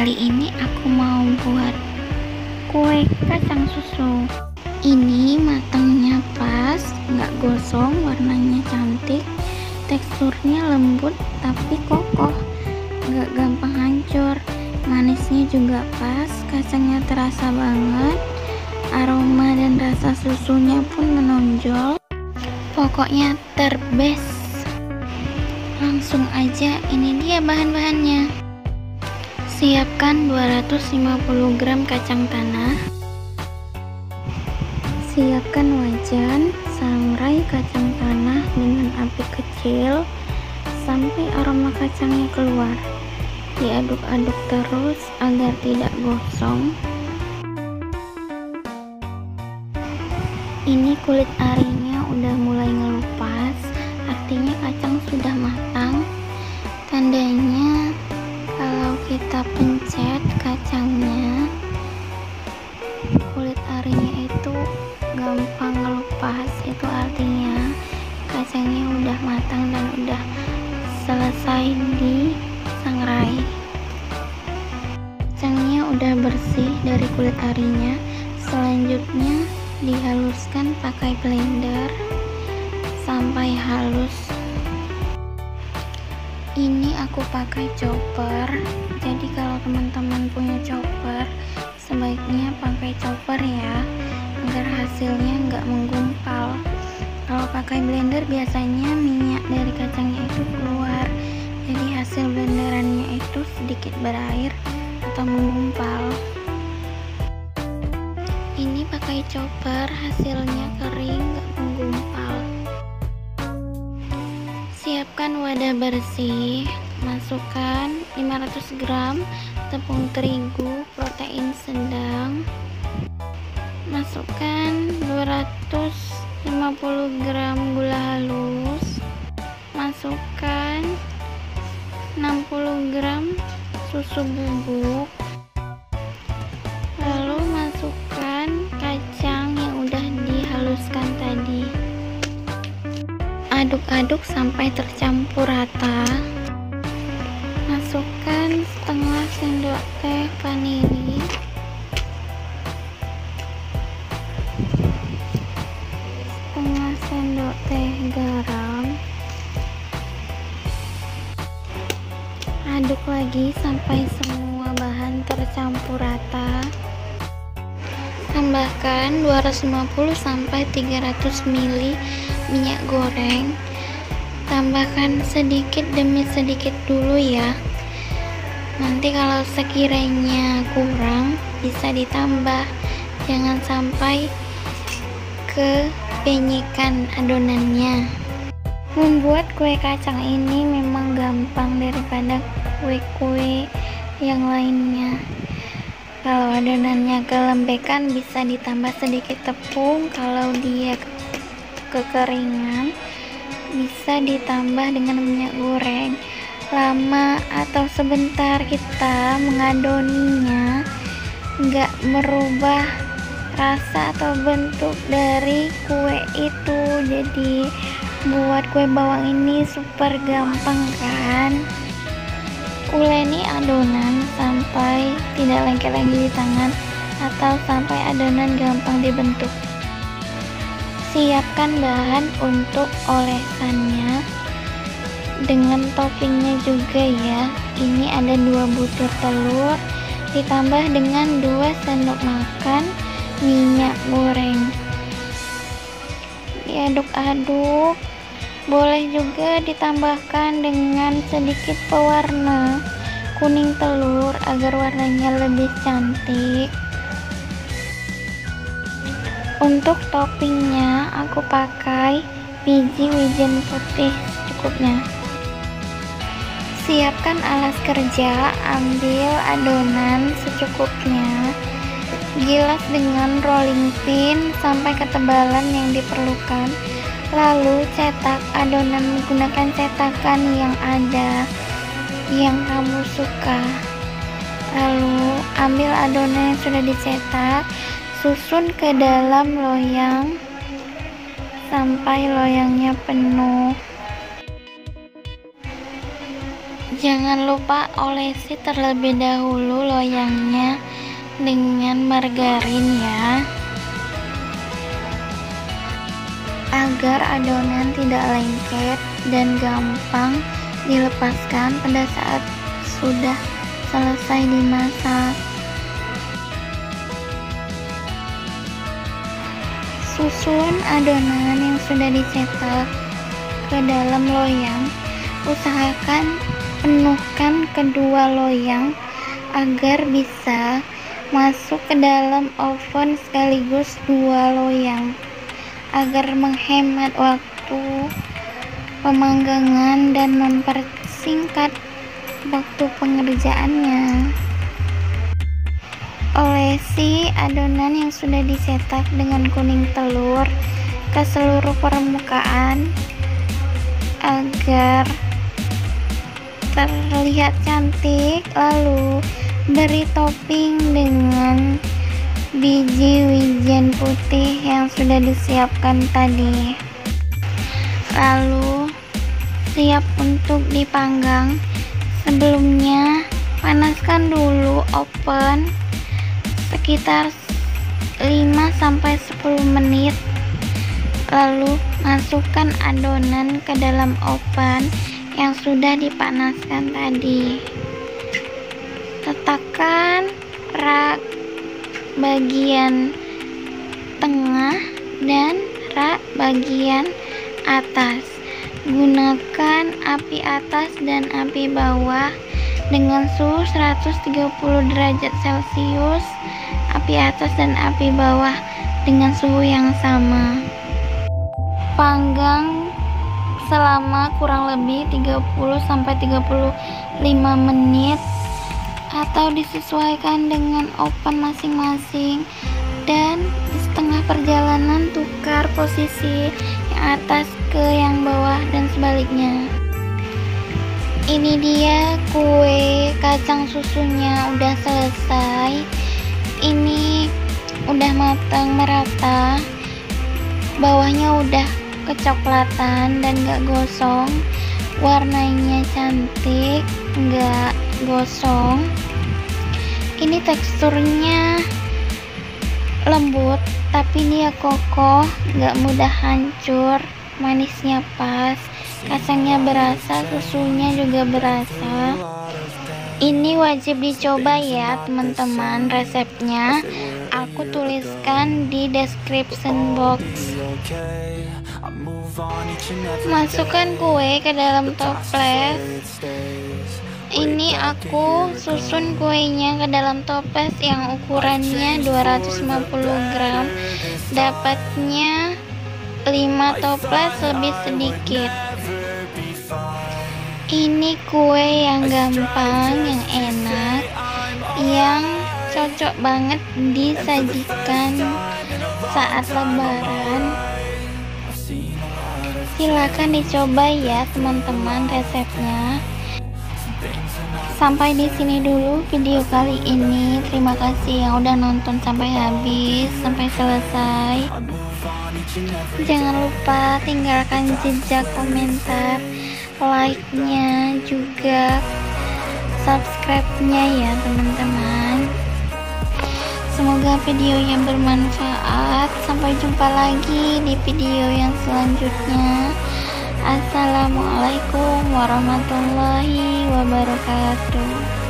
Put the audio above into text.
Kali ini aku mau buat kue kacang susu. Ini matangnya pas, nggak gosong, warnanya cantik, teksturnya lembut tapi kokoh, nggak gampang hancur. Manisnya juga pas, kacangnya terasa banget, aroma dan rasa susunya pun menonjol. Pokoknya terbest. Langsung aja, ini dia bahan-bahannya. Siapkan 250 gram kacang tanah. Siapkan wajan, sangrai kacang tanah dengan api kecil sampai aroma kacangnya keluar. Diaduk-aduk terus agar tidak gosong. Ini kulit arinya udah mulai ngelupas, artinya kacang sudah matang. Tandanya kalau kita pencet kacangnya, kulit arinya itu gampang ngelupas, itu artinya kacangnya udah matang dan udah selesai disangrai. Kacangnya udah bersih dari kulit arinya. Selanjutnya dihaluskan pakai blender sampai halus. Ini aku pakai chopper, jadi kalau teman-teman punya chopper sebaiknya pakai chopper ya, agar hasilnya nggak menggumpal. Kalau pakai blender biasanya minyak dari kacangnya itu keluar, jadi hasil blenderannya itu sedikit berair atau menggumpal. Ini pakai chopper, hasilnya kering, nggak menggumpal. Siapkan wadah bersih, masukkan 500 gram tepung terigu protein sedang, masukkan 250 gram gula halus, masukkan 60 gram susu bubuk, lalu masukkan kacang yang udah dihaluskan tadi. Aduk-aduk sampai tercampur rata. Masukkan setengah sendok teh vanili, setengah sendok teh garam. Aduk lagi sampai semua bahan tercampur rata. Tambahkan 250 sampai 300 ml minyak goreng. Tambahkan sedikit demi sedikit dulu ya. Nanti kalau sekiranya kurang bisa ditambah. Jangan sampai kepenyekan adonannya. Membuat kue kacang ini memang gampang daripada kue-kue yang lainnya. Kalau adonannya kelembekan bisa ditambah sedikit tepung. Kalau dia kekeringan bisa ditambah dengan minyak goreng. Lama atau sebentar kita mengadoninya, nggak merubah rasa atau bentuk dari kue itu. Jadi buat kue bawang ini super gampang kan. Uleni adonan sampai tidak lengket lagi di tangan atau sampai adonan gampang dibentuk. Siapkan bahan untuk olesannya dengan toppingnya juga ya. Ini ada 2 butir telur ditambah dengan 2 sendok makan minyak goreng. Diaduk-aduk. Boleh juga ditambahkan dengan sedikit pewarna kuning telur agar warnanya lebih cantik. Untuk toppingnya aku pakai biji wijen putih secukupnya. Siapkan alas kerja, ambil adonan secukupnya. Gilas dengan rolling pin sampai ketebalan yang diperlukan. Lalu cetak adonan menggunakan cetakan yang ada yang kamu suka. Lalu ambil adonan yang sudah dicetak, susun ke dalam loyang sampai loyangnya penuh. Jangan lupa olesi terlebih dahulu loyangnya dengan margarin ya, agar adonan tidak lengket dan gampang dilepaskan pada saat sudah selesai dimasak. Susun adonan yang sudah dicetak ke dalam loyang. Usahakan penuhkan kedua loyang agar bisa masuk ke dalam oven sekaligus dua loyang, agar menghemat waktu pemanggangan dan mempersingkat waktu pengerjaannya. Olesi adonan yang sudah dicetak dengan kuning telur ke seluruh permukaan agar terlihat cantik, lalu beri topping dengan biji wijen putih yang sudah disiapkan tadi. Lalu siap untuk dipanggang. Sebelumnya panaskan dulu oven sekitar 5-10 menit, lalu masukkan adonan ke dalam oven yang sudah dipanaskan tadi. Letakkan rak bagian tengah dan rak bagian atas. Gunakan api atas dan api bawah dengan suhu 130 derajat Celcius. Api atas dan api bawah dengan suhu yang sama. Panggang selama kurang lebih 30-35 menit atau disesuaikan dengan oven masing-masing, dan di setengah perjalanan tukar posisi yang atas ke yang bawah dan sebaliknya. Ini dia kue kacang susunya udah selesai. Ini udah matang merata, bawahnya udah kecoklatan dan gak gosong, warnanya cantik, gak gosong. Ini teksturnya lembut tapi dia kokoh, gak mudah hancur, manisnya pas, kacangnya berasa, susunya juga berasa. Ini wajib dicoba ya teman-teman, resepnya aku tuliskan di description box. Masukkan kue ke dalam toples. Ini aku susun kuenya ke dalam toples yang ukurannya 250 gram. Dapatnya 5 toples lebih sedikit. Ini kue yang gampang, yang enak, yang cocok banget disajikan saat lebaran. Silakan dicoba ya teman-teman resepnya. Sampai di sini dulu video kali ini. Terima kasih yang udah nonton sampai habis, sampai selesai. Jangan lupa tinggalkan jejak komentar, like-nya, juga subscribe-nya ya teman-teman. Semoga videonya bermanfaat. Sampai jumpa lagi di video yang selanjutnya. Assalamualaikum warahmatullahi wabarakatuh.